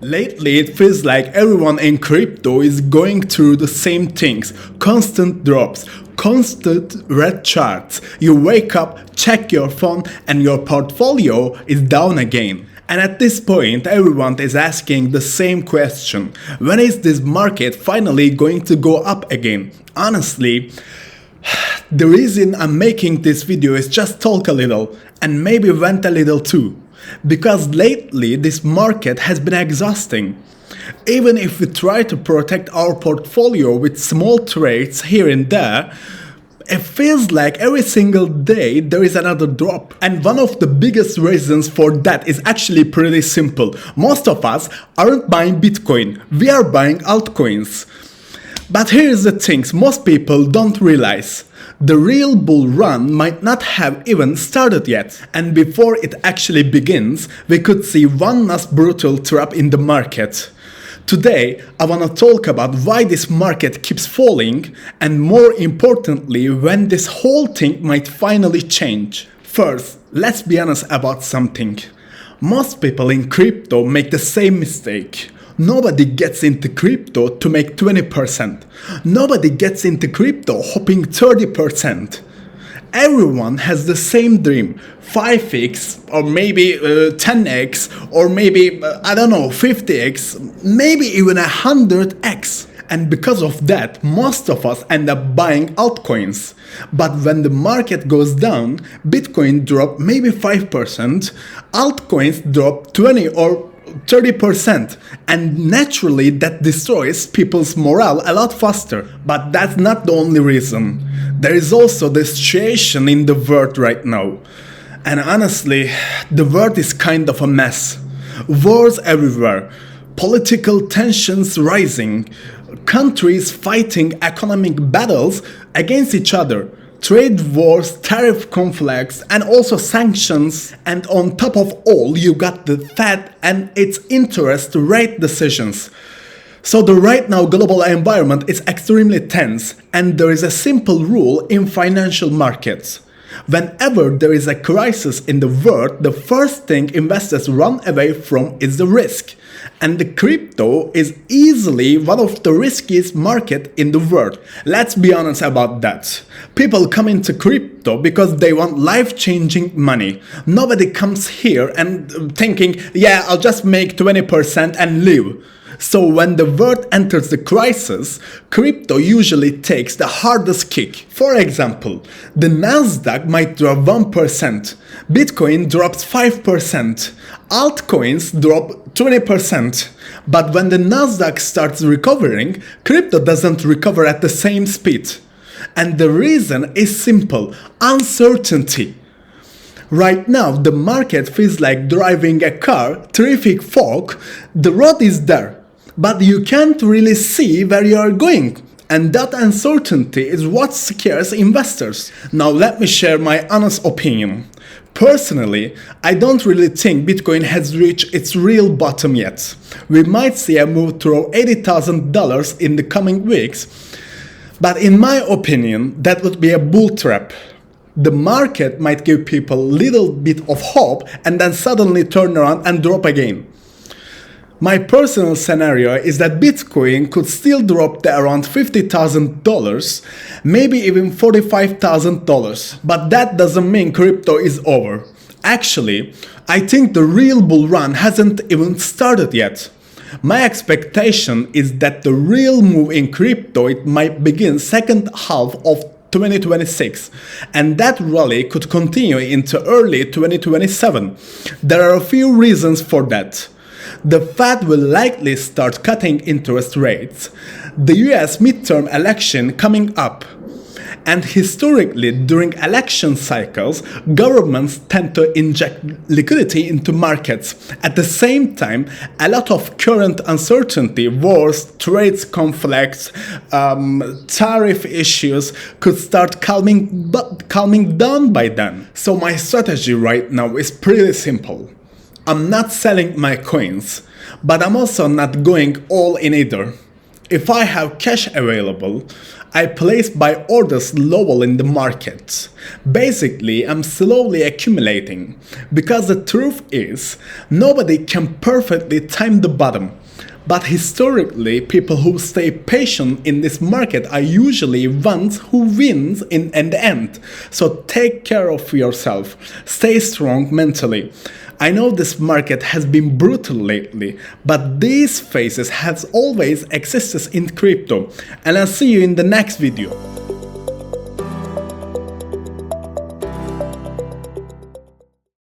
Lately, it feels like everyone in crypto is going through the same things. Constant drops, constant red charts. You wake up, check your phone, and your portfolio is down again. And at this point, everyone is asking the same question. When is this market finally going to go up again? Honestly, the reason I'm making this video is just talk a little and maybe vent a little too. Because lately this market has been exhausting. Even if we try to protect our portfolio with small trades here and there, it feels like every single day there is another drop. And one of the biggest reasons for that is actually pretty simple. Most of us aren't buying Bitcoin, we are buying altcoins. But here's the thing most people don't realize. The real bull run might not have even started yet, and before it actually begins, we could see one last brutal trap in the market. Today, I wanna talk about why this market keeps falling, and more importantly, when this whole thing might finally change. First, let's be honest about something. Most people in crypto make the same mistake. Nobody gets into crypto to make 20%. Nobody gets into crypto hoping 30%. Everyone has the same dream, 5x or maybe 10x or maybe, I don't know, 50x, maybe even 100x. And because of that, most of us end up buying altcoins. But when the market goes down, Bitcoin drop maybe 5%, altcoins drop 20 or 30%, and naturally that destroys people's morale a lot faster. But that's not the only reason. There is also the situation in the world right now. And honestly, the world is kind of a mess. Wars everywhere, political tensions rising, countries fighting economic battles against each other, trade wars, tariff conflicts, and also sanctions. And on top of all, you got the Fed and its interest rate decisions. So the right now global environment is extremely tense, and there is a simple rule in financial markets. Whenever there is a crisis in the world, the first thing investors run away from is the risk. And the crypto is easily one of the riskiest market in the world. Let's be honest about that. People come into crypto because they want life-changing money. Nobody comes here and thinking, yeah, I'll just make 20% and live. So when the world enters the crisis, crypto usually takes the hardest kick. For example, the Nasdaq might drop 1%, Bitcoin drops 5%, altcoins drop 20%. But when the Nasdaq starts recovering, crypto doesn't recover at the same speed. And the reason is simple: uncertainty. Right now, the market feels like driving a car, terrific fog, the road is there, but you can't really see where you are going. And that uncertainty is what scares investors. Now let me share my honest opinion. Personally, I don't really think Bitcoin has reached its real bottom yet. We might see a move through $80,000 in the coming weeks, but in my opinion, that would be a bull trap. The market might give people a little bit of hope and then suddenly turn around and drop again. My personal scenario is that Bitcoin could still drop to around $50,000, maybe even $45,000, but that doesn't mean crypto is over. Actually, I think the real bull run hasn't even started yet. My expectation is that the real move in crypto it might begin second half of 2026, and that rally could continue into early 2027. There are a few reasons for that. The Fed will likely start cutting interest rates, the US midterm election coming up, and historically during election cycles, governments tend to inject liquidity into markets. At the same time, a lot of current uncertainty, wars, trade conflicts, tariff issues could start calming down by then. So my strategy right now is pretty simple. I'm not selling my coins, but I'm also not going all in either. If I have cash available, I place buy orders lower in the market. Basically, I'm slowly accumulating, because the truth is, nobody can perfectly time the bottom. But historically, people who stay patient in this market are usually ones who wins in the end. So take care of yourself. Stay strong mentally. I know this market has been brutal lately, but these phases has always existed in crypto. And I'll see you in the next video.